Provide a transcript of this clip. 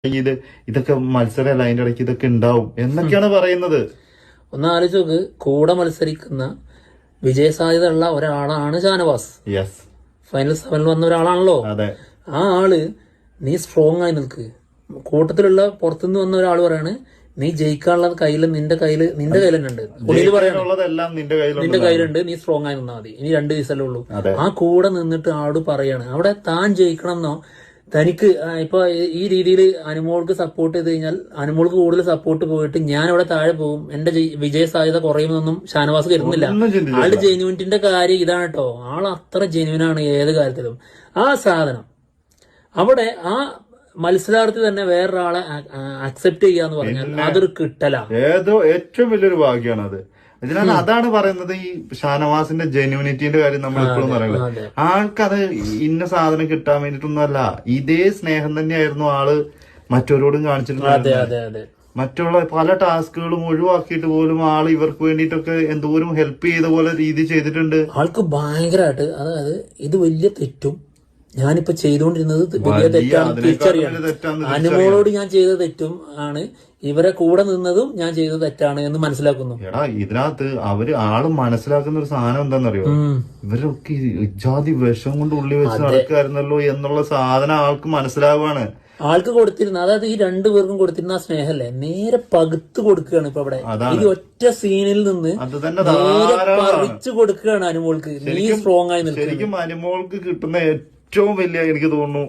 ഇത് ഇതൊക്കെ മത്സരമല്ല, അതിന്റെ ഇടയ്ക്ക് ഇതൊക്കെ ഉണ്ടാവും എന്നൊക്കെയാണ് പറയുന്നത്. ഒന്ന് ആലോചിച്ച് കൂടെ മത്സരിക്കുന്ന വിജയസാധ്യത ഉള്ള ഒരാളാണ് ഷാനവാസ്. ഫൈനൽ 7 വന്ന ഒരാളാണല്ലോ. ആ ആള് നീ സ്ട്രോങ് ആയി നിൽക്ക്. കൂട്ടത്തിലുള്ള പുറത്തുനിന്ന് വന്ന ഒരാൾ പറയാണ് നീ ജയിക്കാനുള്ളത് നിന്റെ കയ്യിൽ തന്നെ ഉണ്ട്. പുള്ളിയിൽ പറയാനുള്ളതെല്ലാം നിന്റെ കയ്യിലുണ്ട്, നീ സ്ട്രോങ് ആയി നിന്നാ മതി. ഇനി 2 ദിവസമല്ലേ ഉള്ളൂ. ആ കൂടെ നിന്നിട്ട് ആളോട് പറയാണ് അവിടെ താൻ ജയിക്കണം എന്നോ തനിക്ക് ഇപ്പൊ ഈ രീതിയിൽ അനുമോൾക്ക് സപ്പോർട്ട് ചെയ്ത് കഴിഞ്ഞാൽ അനുമോൾക്ക് കൂടുതൽ സപ്പോർട്ട് പോയിട്ട് ഞാൻ അവിടെ താഴെ പോകും, എന്റെ വിജയ സാധ്യത കുറയുമെന്നൊന്നും ഷാനവാസ് കരുതുന്നില്ല. ആളുടെ ജെന്യൂനിറ്റിന്റെ കാര്യം ഇതാണ് കേട്ടോ. ആൾ അത്ര ജെന്യൂനാണ് ഏത് കാര്യത്തിലും. ആ സാധനം അവിടെ ആ മത്സരാർത്ഥി തന്നെ വേറൊരാളെ അക്സെപ്റ്റ് ചെയ്യാന്ന് പറഞ്ഞാൽ അതൊരു കിട്ടലാ. ഏറ്റവും വലിയൊരു ഭാഗ്യമാണ് അത്. ഇതിനാണ് അതാണ് പറയുന്നത്, ഈ ഷാനവാസിന്റെ ജെന്യൂനിറ്റിന്റെ കാര്യം നമ്മൾ എപ്പോഴും പറയുന്നത്. ആൾക്കത് ഇന്ന സാധനം കിട്ടാൻ വേണ്ടിയിട്ടൊന്നുമല്ല, ഇതേ സ്നേഹം തന്നെയായിരുന്നു ആള് മറ്റവരോടും കാണിച്ചിട്ടുണ്ടായിരുന്നത്. മറ്റുള്ള പല ടാസ്കുകളും ഒഴിവാക്കിയിട്ട് പോലും ആള് ഇവർക്ക് വേണ്ടിയിട്ടൊക്കെ എന്തോരം ഹെൽപ്പ് ചെയ്ത പോലെ രീതി ചെയ്തിട്ടുണ്ട്. ആൾക്ക് ഭയങ്കരമായിട്ട്, അതായത് ഇത് വലിയ തെറ്റും ഞാനിപ്പോ ചെയ്തുകൊണ്ടിരുന്നത് വലിയ തെറ്റാണ് തിരിച്ചറിയാണ്. അനുമോളോട് ഞാൻ ചെയ്ത തെറ്റും ആണ്, ഇവരെ കൂടെ നിന്നതും ഞാൻ ചെയ്ത തെറ്റാണ് എന്ന് മനസ്സിലാക്കുന്നു. എടാ ഇതിനകത്ത് ആള് മനസ്സിലാക്കുന്ന ഒരു സാധനം എന്താണെന്നറിയോ, ഇവരൊക്കെ ഇജാതി വിഷം കൊണ്ട് ഉള്ളി വെച്ച് നടക്കായിരുന്നല്ലോ എന്നുള്ള സാധനം ആൾക്ക് മനസ്സിലാവുകയാണ്. ആൾക്ക് കൊടുത്തിരുന്ന, അതായത് ഈ 2 പേർക്കും കൊടുത്തിരുന്ന ആ സ്നേഹല്ലേ നേരെ പകുത്ത് കൊടുക്കുകയാണ് ഇപ്പൊ അവിടെ. ഈ ഒറ്റ സീനിൽ നിന്ന് നേരെ പറിച്ചു കൊടുക്കുകയാണ് അനുമോൾക്ക്. നീ സ്ട്രോങ് ആയി നിൽക്കും. ശരിക്കും അനുമോൾക്ക് കിട്ടുന്ന ഏറ്റവും വലിയ എനിക്ക് തോന്നുന്നു